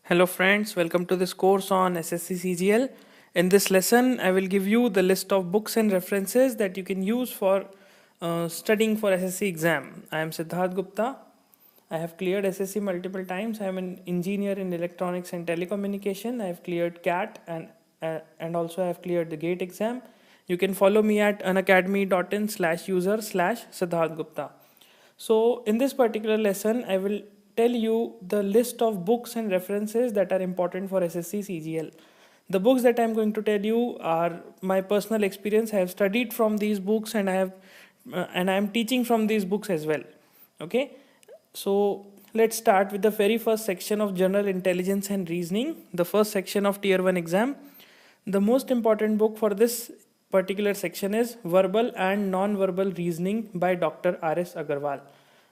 Hello friends, welcome to this course on SSC CGL. In this lesson, I will give you the list of books and references that you can use for studying for SSC exam. I am Siddharth Gupta. I have cleared SSC multiple times. I am an engineer in electronics and telecommunication. I have cleared CAT and also I have cleared the GATE exam. You can follow me at unacademy.in/user/Siddharth Gupta. So in this particular lesson, I will tell you the list of books and references that are important for SSC CGL. The books that I'm going to tell you are my personal experience. I have studied from these books and I am teaching from these books as well. Okay, so let's start with the very first section of general intelligence and reasoning, the first section of tier 1 exam. The most important book for this particular section is Verbal and Non-Verbal Reasoning by Dr. R.S. Agarwal.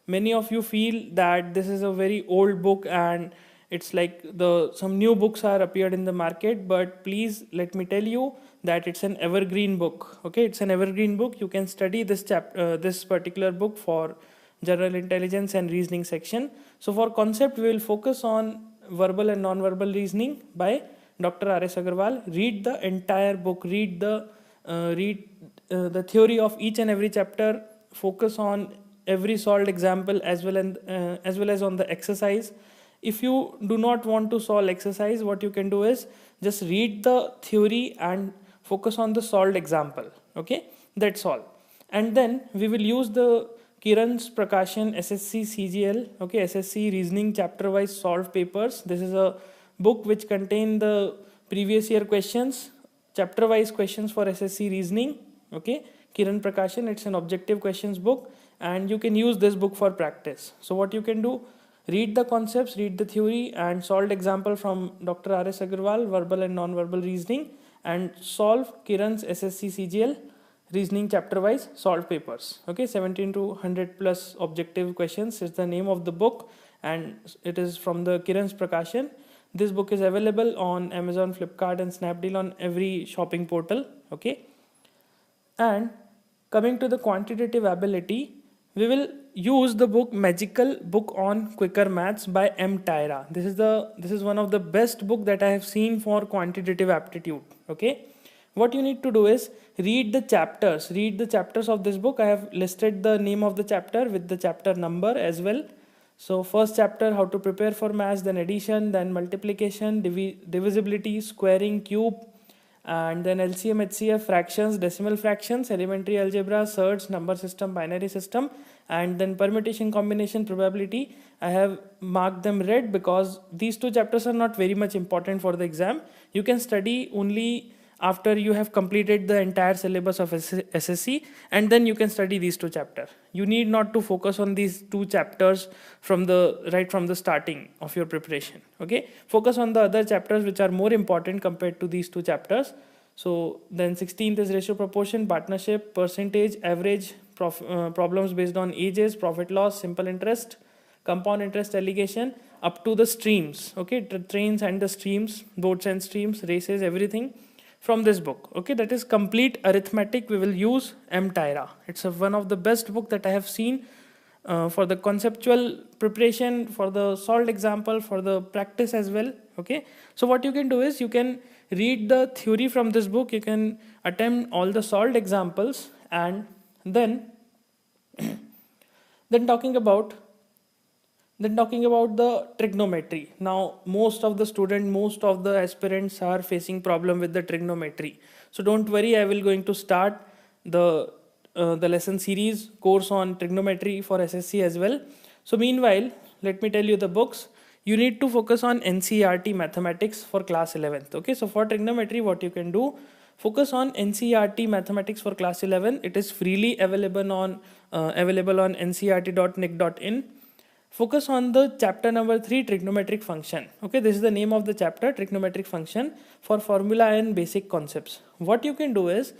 Many of you feel that this is a very old book and it's like some new books are appeared in the market, but please let me tell you that it's an evergreen book. Okay, it's an evergreen book. You can study this particular book for general intelligence and reasoning section. So for concept, we will focus on verbal and non-verbal reasoning by Dr. R.S. Agarwal. Read the entire book. Read the theory of each and every chapter. Focus on every solved example as well as on the exercise. If you do not want to solve exercise, what you can do is just read the theory and focus on the solved example. Okay, that's all. And then we will use the Kiran's Prakashan SSC CGL, okay, SSC reasoning chapter wise solved papers. This is a book which contain the previous year questions, chapter wise questions for SSC reasoning. Okay, Kiran Prakashan, it's an objective questions book and you can use this book for practice. So what you can do, read the concepts, read the theory and solved example from Dr. R.S. Agarwal, verbal and non-verbal reasoning, and solve Kiran's SSC CGL reasoning chapter wise solved papers. Okay, 17 to 100 plus objective questions is the name of the book and it is from the Kiran's Prakashan. This book is available on Amazon, Flipkart and Snapdeal on every shopping portal. Okay, and coming to the quantitative ability, we will use the book Magical Book on Quicker Maths by M. Tyra. This is one of the best book that I have seen for quantitative aptitude. Okay, what you need to do is read the chapters of this book. I have listed the name of the chapter with the chapter number as well. So first chapter, how to prepare for maths, then addition, then multiplication, divisibility, squaring, cube, and then LCM, HCF, fractions, decimal fractions, elementary algebra, surds, number system, binary system, and then permutation, combination, probability. I have marked them red because these two chapters are not very much important for the exam. You can study only after you have completed the entire syllabus of SSC, and then you can study these two chapters. You need not to focus on these two chapters from the starting of your preparation. Okay, focus on the other chapters which are more important compared to these two chapters. So then 16th is ratio, proportion, partnership, percentage, average, problems based on ages, profit loss, simple interest, compound interest, allegation, up to the streams. Okay, trains and the streams, boats and streams, races, everything from this book. Okay, that is complete arithmetic. We will use M. Tyra. It's one of the best book that I have seen for the conceptual preparation, for the solved example, for the practice as well. Okay, so what you can do is you can read the theory from this book, you can attempt all the solved examples, and then talking about the trigonometry. Now most of the aspirants are facing problem with the trigonometry, so don't worry, I will going to start the lesson series course on trigonometry for SSC as well. So meanwhile, let me tell you the books. You need to focus on NCERT mathematics for class 11th. Okay, so for trigonometry, what you can do, focus on NCERT mathematics for class 11. It is freely available on ncert.nic.in. Focus on the chapter number 3, trigonometric function. Okay, this is the name of the chapter, trigonometric function, for formula and basic concepts. What you can do is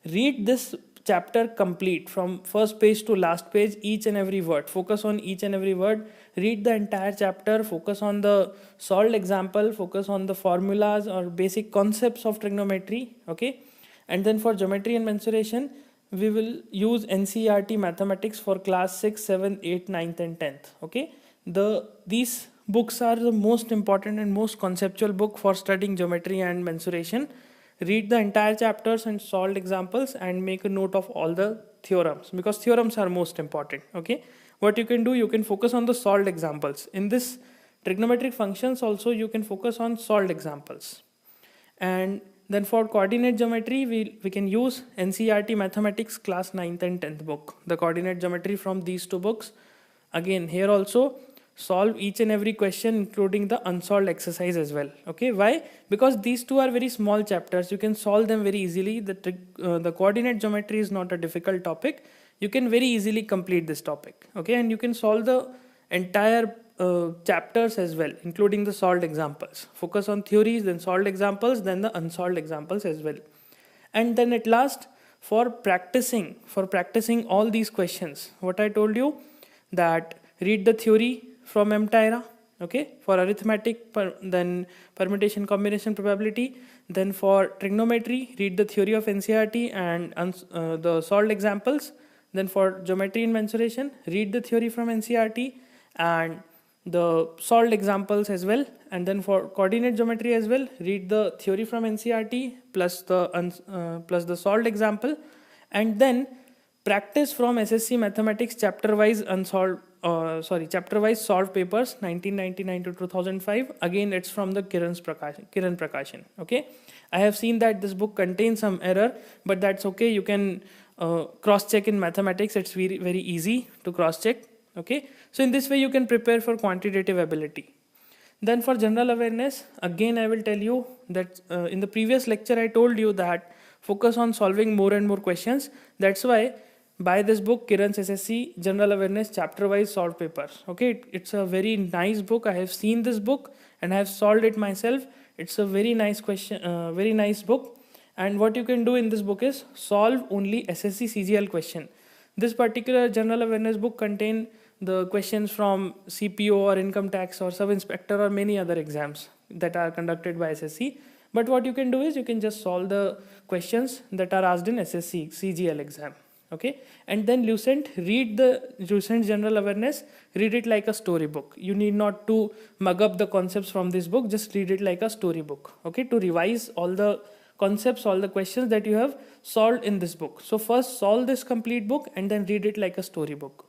read this chapter complete from first page to last page, each and every word. Focus on each and every word. Read the entire chapter. Focus on the solved example. Focus on the formulas or basic concepts of trigonometry. Okay, and then for geometry and mensuration, we will use NCERT mathematics for class 6, 7, 8, 9th and 10th. Okay, these books are the most important and most conceptual book for studying geometry and mensuration. Read the entire chapters and solved examples and make a note of all the theorems, because theorems are most important. Okay, what you can do, you can focus on the solved examples. In this trigonometric functions also you can focus on solved examples. And then for coordinate geometry, we can use NCERT Mathematics class 9th and 10th book, the coordinate geometry from these two books. Again, here also solve each and every question, including the unsolved exercise as well. Okay, why? Because these two are very small chapters, you can solve them very easily. The coordinate geometry is not a difficult topic, you can very easily complete this topic. Okay, and you can solve the entire chapters as well, including the solved examples. Focus on theories, then solved examples, then the unsolved examples as well. And then at last, for practicing all these questions, what I told you, that read the theory from M. Tyra. Okay, for arithmetic, then permutation, combination, probability. Then for trigonometry, read the theory of NCERT and the solved examples. Then for geometry and mensuration, read the theory from NCERT and the solved examples as well. And then for coordinate geometry as well, read the theory from NCERT plus the solved example, and then practice from SSC Mathematics chapter wise solved papers 1999 to 2005. Again, it's from the Kiran Prakashan. Okay, I have seen that this book contains some error, but that's okay. You can cross check in mathematics. It's very, very easy to cross check. Okay, so in this way you can prepare for quantitative ability. Then for general awareness, again I will tell you that in the previous lecture I told you that focus on solving more and more questions. That's why buy this book, Kiran's SSC General Awareness chapter wise solved papers. Okay, it's a very nice book. I have seen this book and I have solved it myself. It's a very nice very nice book. And what you can do in this book is solve only SSC CGL question. This particular general awareness book contains the questions from CPO or income tax or sub-inspector or many other exams that are conducted by SSC. But what you can do is you can just solve the questions that are asked in SSC CGL exam. Okay, and then Lucent, read the Lucent general awareness, read it like a storybook. You need not to mug up the concepts from this book, just read it like a storybook. Okay, to revise all the concepts, all the questions that you have solved in this book. So first solve this complete book and then read it like a storybook.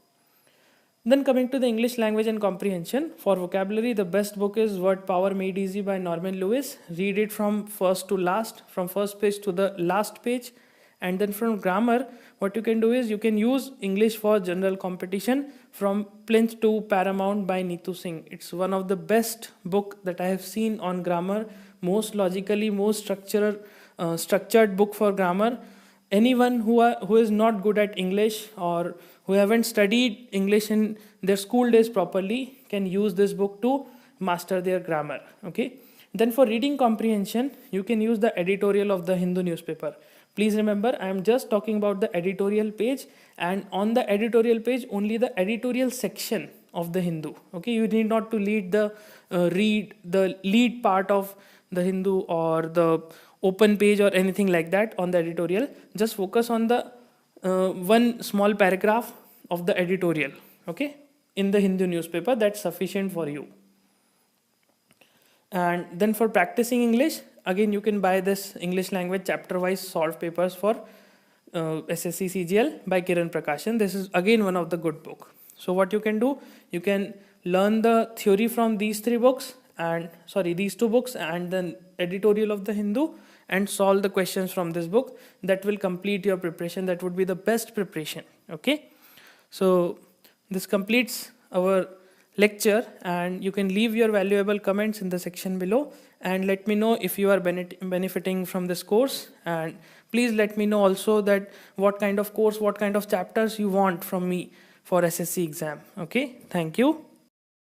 Then coming to the English language and comprehension, for vocabulary, the best book is Word Power Made Easy by Norman Lewis. Read it from first to last, from first page to the last page. And then from grammar, what you can do is you can use English for General Competition from Plinth to Paramount by Neetu Singh. It's one of the best book that I have seen on grammar, most logically, most structured book for grammar. Anyone who is not good at English or who haven't studied English in their school days properly can use this book to master their grammar. Okay. Then for reading comprehension, you can use the editorial of the Hindu newspaper. Please remember, I am just talking about the editorial page, and on the editorial page, only the editorial section of the Hindu. Okay, you need not to read the lead part of the Hindu or the open page or anything like that on the editorial. Just focus on the one small paragraph of the editorial. Okay, in the Hindu newspaper, that's sufficient for you. And then for practicing English, again you can buy this English language chapter wise solved papers for SSC CGL by Kiran Prakashan. This is again one of the good book. So what you can do, you can learn the theory from these two books and then editorial of the Hindu, and solve the questions from this book. That will complete your preparation. That would be the best preparation. Okay, so this completes our lecture, and you can leave your valuable comments in the section below and let me know if you are benefiting from this course. And please let me know also that what kind of course, what kind of chapters you want from me for SSC exam. Okay, thank you.